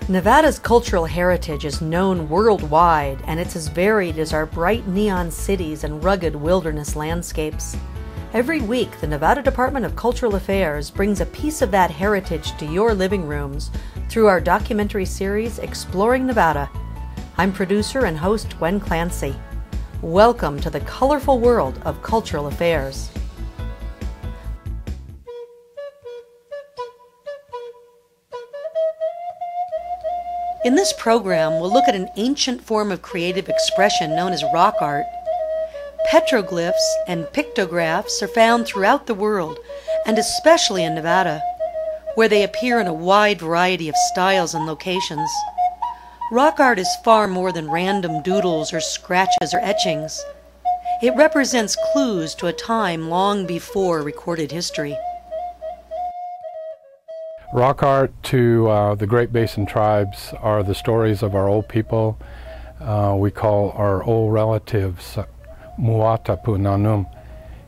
Nevada's cultural heritage is known worldwide, and it's as varied as our bright neon cities and rugged wilderness landscapes. Every week, the Nevada Department of Cultural Affairs brings a piece of that heritage to your living rooms through our documentary series, Exploring Nevada. I'm producer and host Gwen Clancy. Welcome to the colorful world of cultural affairs. In this program, we'll look at an ancient form of creative expression known as rock art. Petroglyphs and pictographs are found throughout the world, and especially in Nevada, where they appear in a wide variety of styles and locations. Rock art is far more than random doodles or scratches or etchings. It represents clues to a time long before recorded history. Rock art to the Great Basin tribes are the stories of our old people. We call our old relatives Muata Punanum,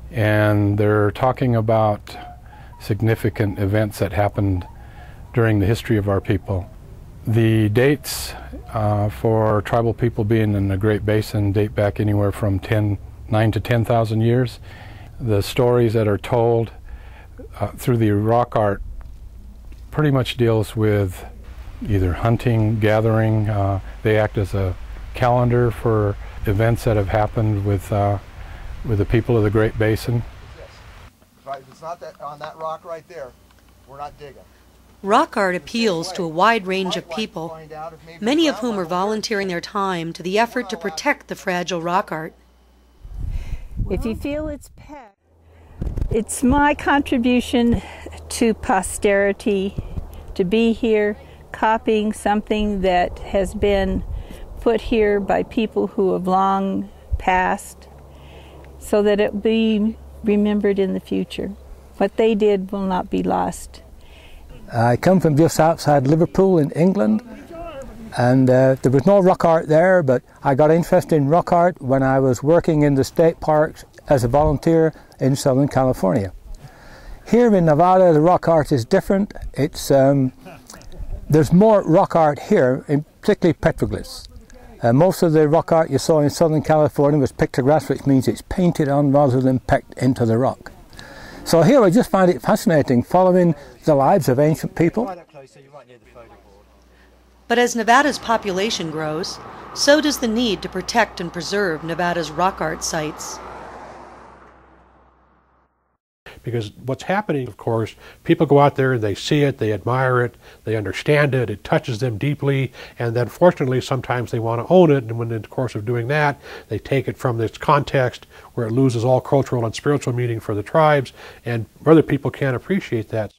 and they're talking about significant events that happened during the history of our people. The dates for tribal people being in the Great Basin date back anywhere from 9 to 10,000 years. The stories that are told through the rock art pretty much deals with either hunting, gathering. They act as a calendar for events that have happened with the people of the Great Basin. Right, if it's not that on that rock right there, we're not digging. Rock art appeals to a wide range of people, many of whom are volunteering their time to the effort to protect the fragile rock art. If you feel it's pegged, it's my contribution to posterity to be here copying something that has been put here by people who have long passed so that it be remembered in the future. What they did will not be lost. I come from just outside Liverpool in England, and there was no rock art there, but I got interested in rock art when I was working in the state parks as a volunteer in Southern California. Here in Nevada, the rock art is different. It's there's more rock art here, particularly petroglyphs. Most of the rock art you saw in Southern California was pictographs, which means it's painted on rather than pecked into the rock. So here I just find it fascinating, following the lives of ancient people. But as Nevada's population grows, so does the need to protect and preserve Nevada's rock art sites. Because what's happening, of course, people go out there and they see it, they admire it, they understand it, it touches them deeply, and then fortunately sometimes they want to own it, and when in the course of doing that, they take it from this context where it loses all cultural and spiritual meaning for the tribes, and other people can't appreciate that.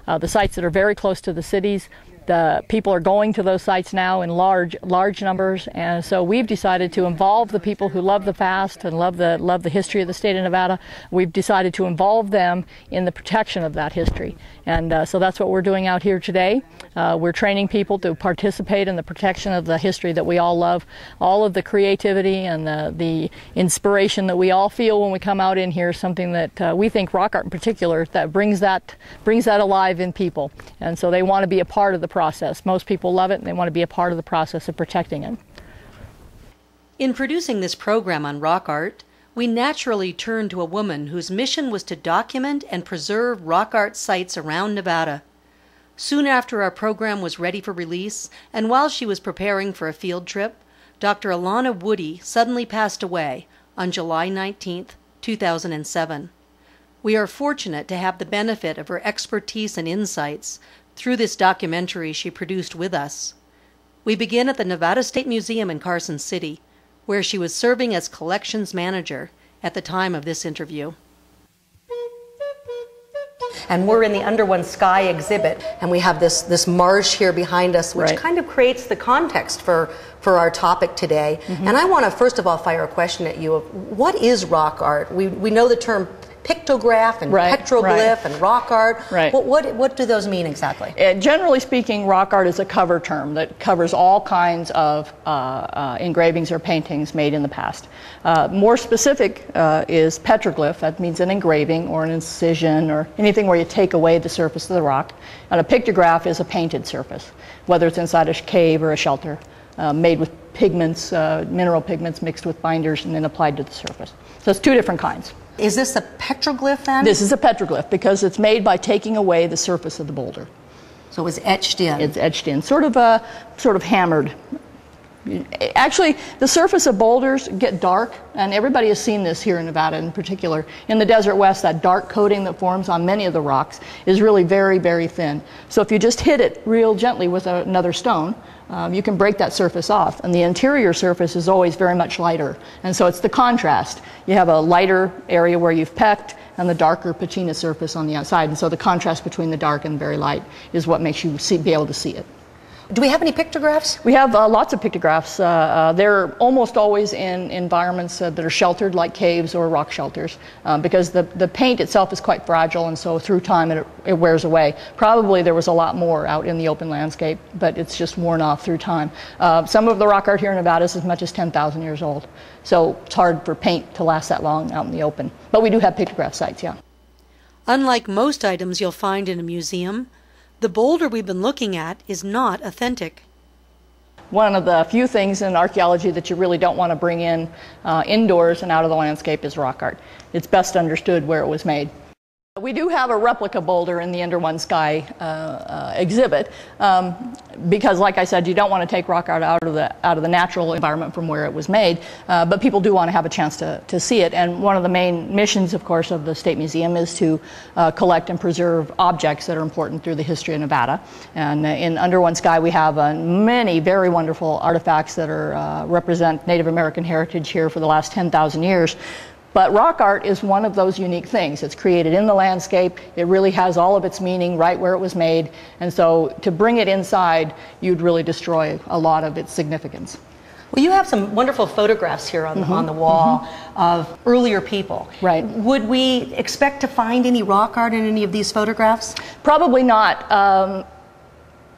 The sites that are very close to the cities, the people are going to those sites now in large numbers, and so we've decided to involve the people who love the past and love the history of the state of Nevada. We've decided to involve them in the protection of that history, and so that's what we're doing out here today. We're training people to participate in the protection of the history that we all love, all of the creativity and the inspiration that we all feel when we come out in here. Something that we think rock art in particular that brings that alive in people, and so they want to be a part of the process. Most people love it and they want to be a part of the process of protecting it. In producing this program on rock art, we naturally turned to a woman whose mission was to document and preserve rock art sites around Nevada. Soon after our program was ready for release, and while she was preparing for a field trip, Dr. Alanah Woody suddenly passed away on July 19, 2007. We are fortunate to have the benefit of her expertise and insights through this documentary she produced with us. We begin at the Nevada State Museum in Carson City, where she was serving as collections manager at the time of this interview. And we're in the Under One Sky exhibit, and we have this marsh here behind us, which kind of creates the context for our topic today. And I want to first of all fire a question at you of what is rock art? We know the term pictograph and petroglyph and rock art. Right. What do those mean exactly? Generally speaking, rock art is a cover term that covers all kinds of engravings or paintings made in the past. More specific is petroglyph. That means an engraving or an incision or anything where you take away the surface of the rock. And a pictograph is a painted surface, whether it's inside a cave or a shelter, made with pigments, mineral pigments mixed with binders and then applied to the surface. So it's two different kinds. Is this a petroglyph then? This is a petroglyph because it's made by taking away the surface of the boulder. So it was etched in. It's etched in, sort of hammered. Actually, the surface of boulders get dark, and everybody has seen this here in Nevada in particular. In the Desert West, that dark coating that forms on many of the rocks is really very, very thin. So if you just hit it real gently with another stone, you can break that surface off, and the interior surface is always very much lighter. And so it's the contrast. You have a lighter area where you've pecked, and the darker patina surface on the outside. And so the contrast between the dark and very light is what makes you be able to see it. Do we have any pictographs? We have lots of pictographs. They're almost always in environments that are sheltered, like caves or rock shelters, because the paint itself is quite fragile, and so through time it wears away. Probably there was a lot more out in the open landscape, but it's just worn off through time. Some of the rock art here in Nevada is as much as 10,000 years old, so it's hard for paint to last that long out in the open. But we do have pictograph sites, yeah. Unlike most items you'll find in a museum, the boulder we've been looking at is not authentic. One of the few things in archaeology that you really don't want to bring in indoors and out of the landscape is rock art. It's best understood where it was made. We do have a replica boulder in the Under One Sky exhibit because, like I said, you don't want to take rock art out of the natural environment from where it was made, but people do want to have a chance to see it. And one of the main missions, of course, of the State Museum is to collect and preserve objects that are important through the history of Nevada. And in Under One Sky, we have many very wonderful artifacts that represent Native American heritage here for the last 10,000 years. But rock art is one of those unique things. It's created in the landscape. It really has all of its meaning right where it was made. And so to bring it inside, you'd really destroy a lot of its significance. Well, you have some wonderful photographs here on the wall of earlier people. Right. Would we expect to find any rock art in any of these photographs? Probably not.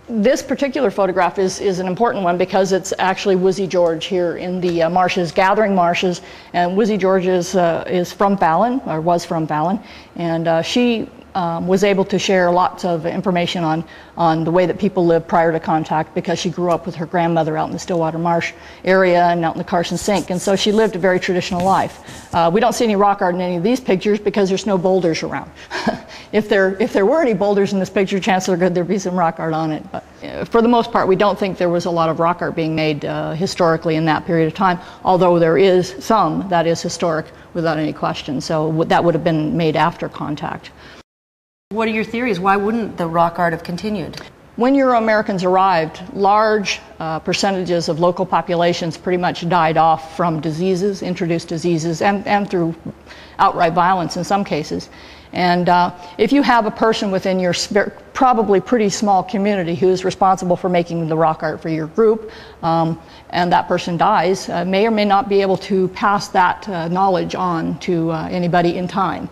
This particular photograph is an important one because it's actually Wizzy George here in the marshes, gathering marshes. And Wizzy George is from Fallon, or was from Fallon, and she was able to share lots of information on the way that people lived prior to contact because she grew up with her grandmother out in the Stillwater Marsh area and out in the Carson Sink, and so she lived a very traditional life. We don't see any rock art in any of these pictures because there's no boulders around. If there were any boulders in this picture, chances are good there'd be some rock art on it. But for the most part, we don't think there was a lot of rock art being made historically in that period of time, although there is some that is historic without any question. So that would have been made after contact. What are your theories? Why wouldn't the rock art have continued? When Euro-Americans arrived, large percentages of local populations pretty much died off from diseases, introduced diseases, and through outright violence in some cases. And if you have a person within your probably pretty small community who is responsible for making the rock art for your group, and that person dies, may or may not be able to pass that knowledge on to anybody in time.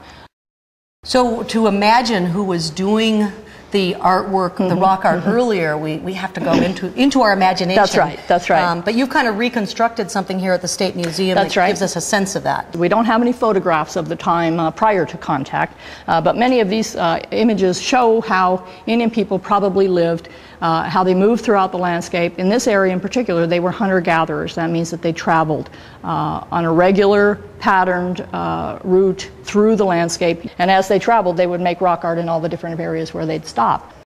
So to imagine who was doing the artwork, the rock art earlier, we have to go into our imagination. That's right, that's right. But you've kind of reconstructed something here at the State Museum that gives us a sense of that. We don't have any photographs of the time prior to contact, but many of these images show how Indian people probably lived, how they moved throughout the landscape. In this area in particular, they were hunter-gatherers. That means that they traveled on a regular, patterned route through the landscape. And as they traveled, they would make rock art in all the different areas where they'd stop.